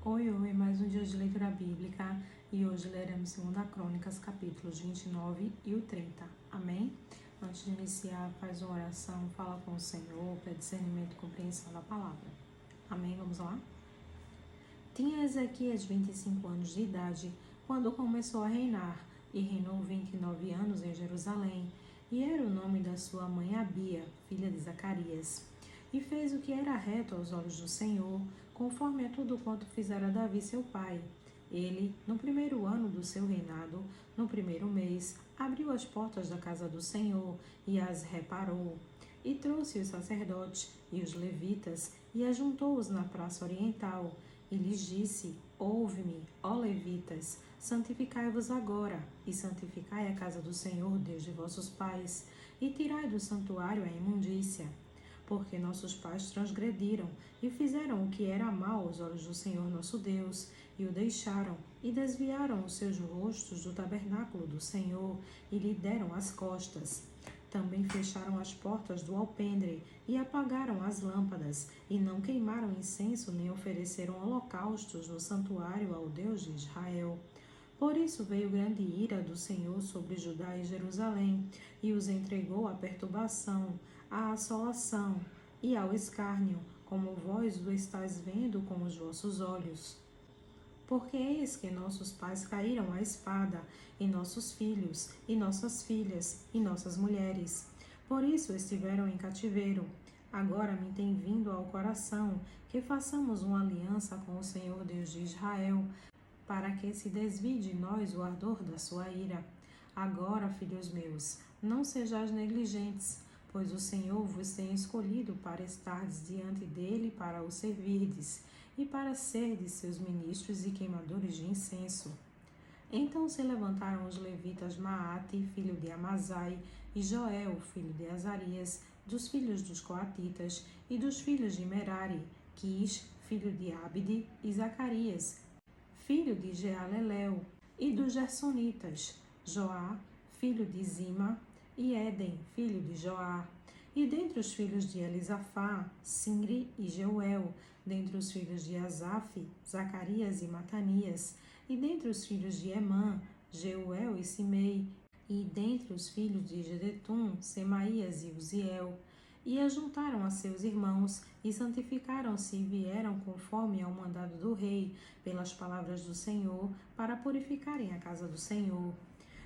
Oi, mais um dia de leitura bíblica e hoje leremos 2 Crônicas, capítulos 29 e o 30. Amém? Antes de iniciar, faz uma oração, fala com o Senhor, pede discernimento e compreensão da palavra. Amém? Vamos lá? Tinha Ezequias 25 anos de idade quando começou a reinar e reinou 29 anos em Jerusalém. E era o nome da sua mãe Abia, filha de Zacarias. E fez o que era reto aos olhos do Senhor, conforme a tudo quanto fizera Davi seu pai. Ele, no primeiro ano do seu reinado, no primeiro mês, abriu as portas da casa do Senhor e as reparou. E trouxe os sacerdotes e os levitas e ajuntou-os na praça oriental. E lhes disse: Ouve-me, ó levitas, santificai-vos agora, e santificai a casa do Senhor, Deus de vossos pais, e tirai do santuário a imundícia. Porque nossos pais transgrediram e fizeram o que era mal aos olhos do Senhor nosso Deus, e o deixaram, e desviaram os seus rostos do tabernáculo do Senhor, e lhe deram as costas. Também fecharam as portas do alpendre e apagaram as lâmpadas, e não queimaram incenso nem ofereceram holocaustos no santuário ao Deus de Israel. Por isso veio grande ira do Senhor sobre Judá e Jerusalém, e os entregou à perturbação, à assolação e ao escárnio, como vós o estáis vendo com os vossos olhos. Porque eis que nossos pais caíram à espada, e nossos filhos, e nossas filhas, e nossas mulheres. Por isso estiveram em cativeiro. Agora me tem vindo ao coração que façamos uma aliança com o Senhor Deus de Israel, para que se desvie de nós o ardor da sua ira. Agora, filhos meus, não sejais negligentes, pois o Senhor vos tem escolhido para estardes diante dele para o servirdes, e para serdes seus ministros e queimadores de incenso. Então se levantaram os levitas Maate, filho de Amazai, e Joel, filho de Azarias, dos filhos dos Coatitas, e dos filhos de Merari, Quis, filho de Abde, e Zacarias, filho de Jealelel, e dos Gersonitas, Joá, filho de Zima, e Éden, filho de Joá. E dentre os filhos de Elisafá, Sinri e Jeuel, dentre os filhos de Asaf, Zacarias e Matanias, e dentre os filhos de Emã, Jeuel e Simei, e dentre os filhos de Jedetum, Semaías e Uziel. E ajuntaram a seus irmãos, e santificaram-se e vieram conforme ao mandado do rei, pelas palavras do Senhor, para purificarem a casa do Senhor.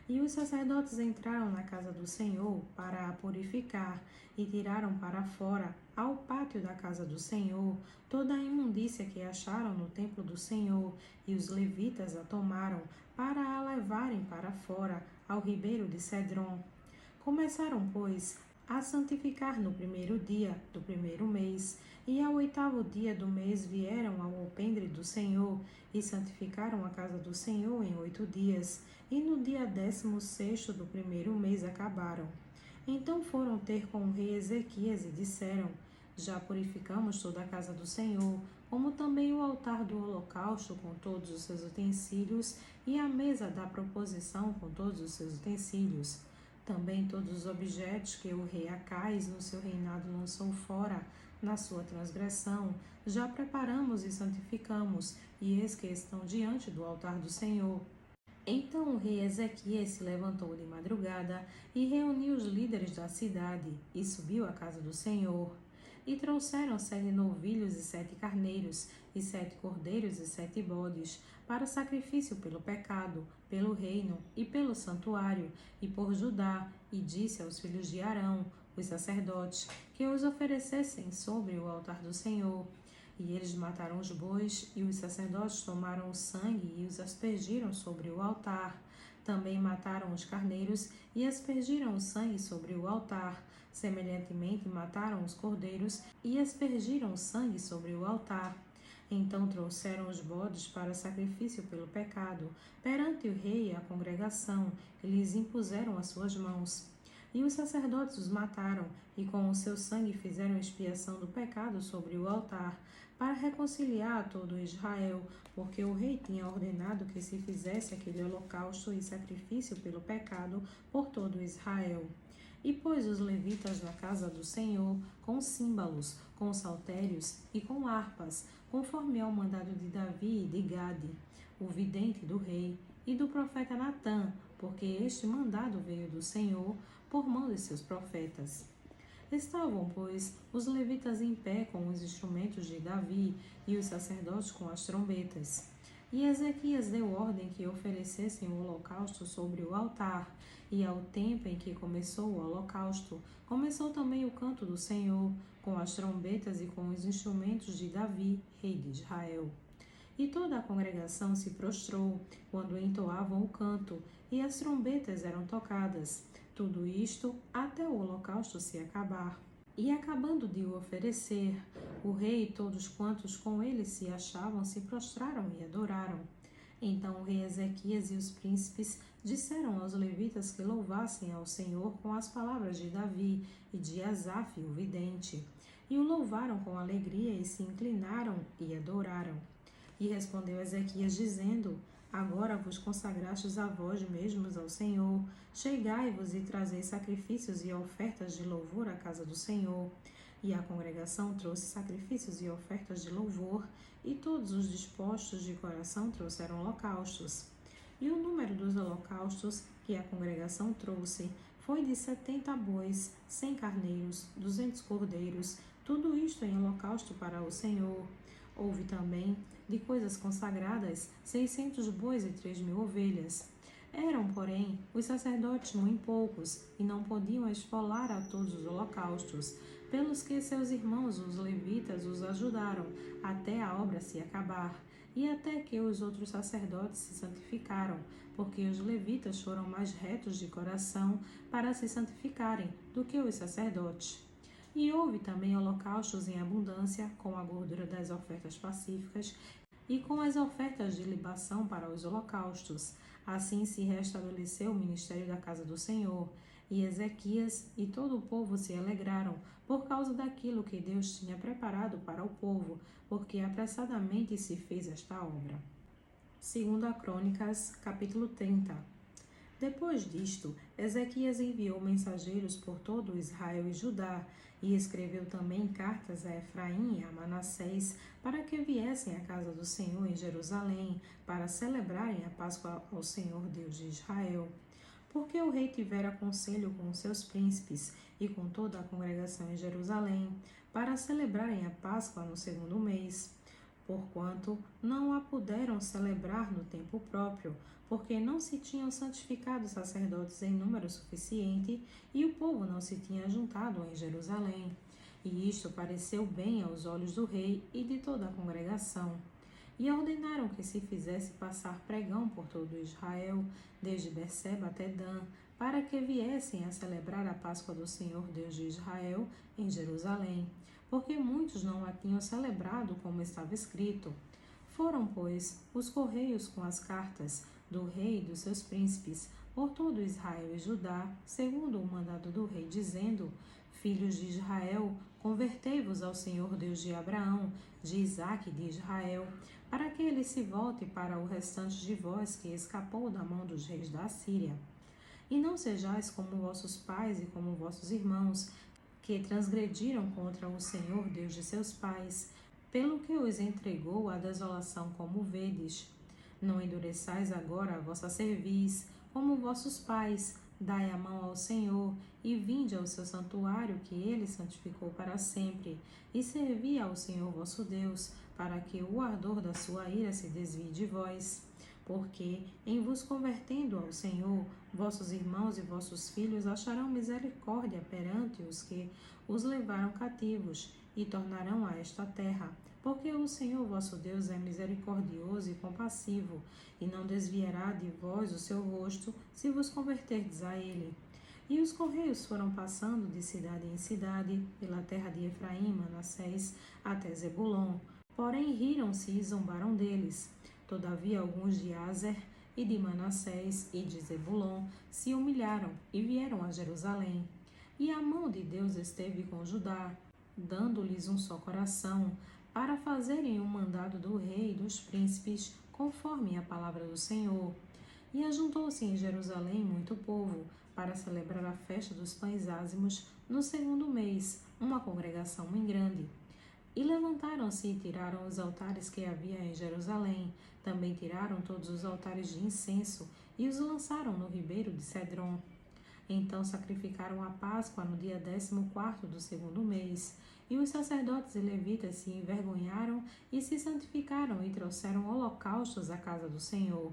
E os sacerdotes entraram na casa do Senhor para a purificar, e tiraram para fora, ao pátio da casa do Senhor, toda a imundícia que acharam no templo do Senhor, e os levitas a tomaram, para a levarem para fora, ao ribeiro de Cedron. Começaram, pois, a santificar no primeiro dia do primeiro mês, e ao 8º dia do mês vieram ao alpendre do Senhor, e santificaram a casa do Senhor em 8 dias, e no dia 16º do primeiro mês acabaram. Então foram ter com o rei Ezequias e disseram: Já purificamos toda a casa do Senhor, como também o altar do holocausto com todos os seus utensílios, e a mesa da proposição com todos os seus utensílios. Também todos os objetos que o rei Acais no seu reinado lançou fora, na sua transgressão, já preparamos e santificamos, e eis que estão diante do altar do Senhor. Então o rei Ezequias se levantou de madrugada e reuniu os líderes da cidade, e subiu à casa do Senhor. E trouxeram 7 novilhos e 7 carneiros, e 7 cordeiros e 7 bodes, para sacrifício pelo pecado, pelo reino e pelo santuário, e por Judá, e disse aos filhos de Arão, os sacerdotes, que os oferecessem sobre o altar do Senhor. E eles mataram os bois, e os sacerdotes tomaram o sangue e os aspergiram sobre o altar. Também mataram os carneiros e aspergiram o sangue sobre o altar. Semelhantemente mataram os cordeiros e aspergiram o sangue sobre o altar. Então trouxeram os bodes para sacrifício pelo pecado, perante o rei e a congregação, e lhes impuseram as suas mãos. E os sacerdotes os mataram, e com o seu sangue fizeram expiação do pecado sobre o altar, para reconciliar a todo Israel, porque o rei tinha ordenado que se fizesse aquele holocausto e sacrifício pelo pecado por todo Israel. E pôs os levitas na casa do Senhor com símbolos, com saltérios e com harpas, conforme ao mandado de Davi e de Gade, o vidente do rei, e do profeta Natã, porque este mandado veio do Senhor por mão de seus profetas. Estavam, pois, os levitas em pé com os instrumentos de Davi e os sacerdotes com as trombetas. E Ezequias deu ordem que oferecessem o holocausto sobre o altar, e ao tempo em que começou o holocausto, começou também o canto do Senhor, com as trombetas e com os instrumentos de Davi, rei de Israel. E toda a congregação se prostrou quando entoavam o canto, e as trombetas eram tocadas. Tudo isto até o holocausto se acabar. E acabando de o oferecer, o rei e todos quantos com ele se achavam se prostraram e adoraram. Então o rei Ezequias e os príncipes disseram aos levitas que louvassem ao Senhor com as palavras de Davi e de Asaf, o vidente. E o louvaram com alegria e se inclinaram e adoraram. E respondeu Ezequias dizendo: Agora vos consagrastes a vós mesmos ao Senhor, chegai-vos e trazei sacrifícios e ofertas de louvor à casa do Senhor. E a congregação trouxe sacrifícios e ofertas de louvor, e todos os dispostos de coração trouxeram holocaustos. E o número dos holocaustos que a congregação trouxe foi de 70 bois, 100 carneiros, 200 cordeiros, tudo isto em holocausto para o Senhor. Houve também, de coisas consagradas, 600 bois e 3.000 ovelhas. Eram, porém, os sacerdotes muito poucos, e não podiam esfolar a todos os holocaustos, pelos que seus irmãos, os levitas, os ajudaram, até a obra se acabar, e até que os outros sacerdotes se santificaram, porque os levitas foram mais retos de coração para se santificarem do que os sacerdotes. E houve também holocaustos em abundância, com a gordura das ofertas pacíficas e com as ofertas de libação para os holocaustos. Assim se restabeleceu o ministério da casa do Senhor. E Ezequias e todo o povo se alegraram por causa daquilo que Deus tinha preparado para o povo, porque apressadamente se fez esta obra. 2 Crônicas, capítulo 30. Depois disto, Ezequias enviou mensageiros por todo Israel e Judá, e escreveu também cartas a Efraim e a Manassés, para que viessem à casa do Senhor em Jerusalém, para celebrarem a Páscoa ao Senhor Deus de Israel. Porque o rei tivera conselho com seus príncipes e com toda a congregação em Jerusalém, para celebrarem a Páscoa no 2º mês. Porquanto não a puderam celebrar no tempo próprio, porque não se tinham santificado sacerdotes em número suficiente, e o povo não se tinha juntado em Jerusalém. E isto pareceu bem aos olhos do rei e de toda a congregação. E ordenaram que se fizesse passar pregão por todo Israel, desde Berseba até Dan, para que viessem a celebrar a Páscoa do Senhor Deus de Israel em Jerusalém, porque muitos não a tinham celebrado como estava escrito. Foram, pois, os correios com as cartas do rei e dos seus príncipes por todo Israel e Judá, segundo o mandado do rei, dizendo: Filhos de Israel, convertei-vos ao Senhor Deus de Abraão, de Isaque e de Israel, para que ele se volte para o restante de vós que escapou da mão dos reis da Assíria. E não sejais como vossos pais e como vossos irmãos, que transgrediram contra o Senhor Deus de seus pais, pelo que os entregou à desolação como vedes. Não endureçais agora a vossa cerviz, como vossos pais, dai a mão ao Senhor, e vinde ao seu santuário que ele santificou para sempre, e servi ao Senhor vosso Deus, para que o ardor da sua ira se desvie de vós. Porque, em vos convertendo ao Senhor, vossos irmãos e vossos filhos acharão misericórdia perante os que os levaram cativos, e tornarão a esta terra. Porque o Senhor vosso Deus é misericordioso e compassivo, e não desviará de vós o seu rosto, se vos converterdes a ele. E os correios foram passando de cidade em cidade, pela terra de Efraim e Manassés, até Zebulon. Porém riram-se e zombaram deles. Todavia alguns de Aser e de Manassés e de Zebulon se humilharam e vieram a Jerusalém. E a mão de Deus esteve com Judá, dando-lhes um só coração, para fazerem o mandado do rei e dos príncipes, conforme a palavra do Senhor. E ajuntou-se em Jerusalém muito povo, para celebrar a festa dos pães ázimos no 2º mês, uma congregação muito grande. E levantaram-se e tiraram os altares que havia em Jerusalém. Também tiraram todos os altares de incenso e os lançaram no ribeiro de Cedron. Então sacrificaram a Páscoa no dia 14º do segundo mês. E os sacerdotes e levitas se envergonharam e se santificaram e trouxeram holocaustos à casa do Senhor.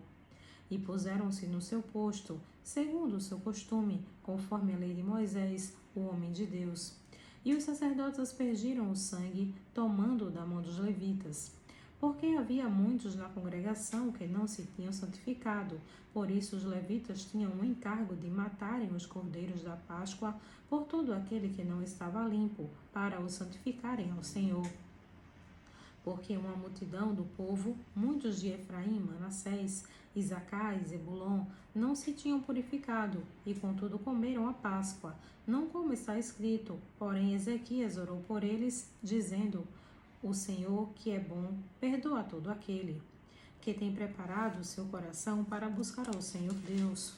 E puseram-se no seu posto, segundo o seu costume, conforme a lei de Moisés, o homem de Deus. E os sacerdotes aspergiram o sangue, tomando-o da mão dos levitas. Porque havia muitos na congregação que não se tinham santificado, por isso os levitas tinham o encargo de matarem os cordeiros da Páscoa por todo aquele que não estava limpo, para o santificarem ao Senhor. Porque uma multidão do povo, muitos de Efraim, Manassés, Isacar e Zebulon, não se tinham purificado, e contudo comeram a Páscoa, não como está escrito, porém Ezequias orou por eles, dizendo: O Senhor, que é bom, perdoa todo aquele que tem preparado o seu coração para buscar ao Senhor Deus,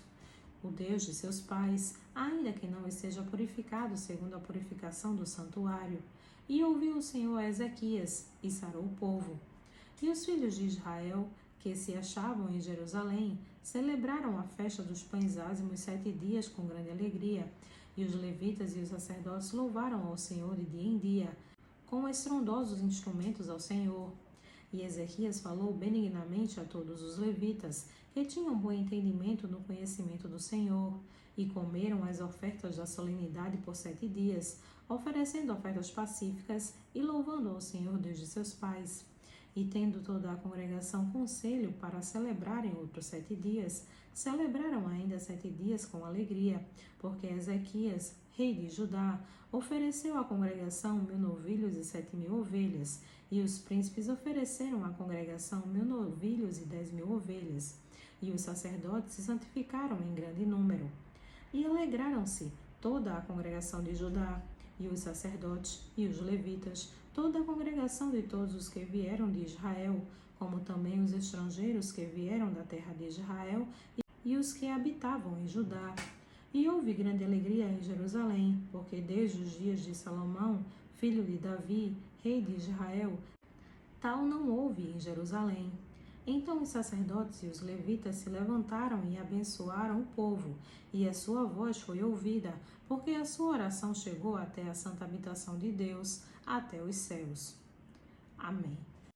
o Deus de seus pais, ainda que não esteja purificado segundo a purificação do santuário. E ouviu o Senhor a Ezequias, e sarou o povo. E os filhos de Israel, que se achavam em Jerusalém, celebraram a festa dos pães ázimos 7 dias com grande alegria. E os levitas e os sacerdotes louvaram ao Senhor de dia em dia, com estrondosos instrumentos ao Senhor. E Ezequias falou benignamente a todos os levitas, que tinham bom entendimento no conhecimento do Senhor, e comeram as ofertas da solenidade por 7 dias, oferecendo ofertas pacíficas e louvando ao Senhor Deus de seus pais. E tendo toda a congregação conselho para celebrarem outros 7 dias, celebraram ainda 7 dias com alegria, porque Ezequias, rei de Judá, ofereceu à congregação 1000 novilhos e 7.000 ovelhas, e os príncipes ofereceram à congregação 1000 novilhos e 10.000 ovelhas. E os sacerdotes se santificaram em grande número. E alegraram-se toda a congregação de Judá, e os sacerdotes, e os levitas, toda a congregação de todos os que vieram de Israel, como também os estrangeiros que vieram da terra de Israel, e os que habitavam em Judá. E houve grande alegria em Jerusalém, porque desde os dias de Salomão, filho de Davi, rei de Israel, tal não houve em Jerusalém. Então os sacerdotes e os levitas se levantaram e abençoaram o povo, e a sua voz foi ouvida, porque a sua oração chegou até a santa habitação de Deus, até os céus. Amém.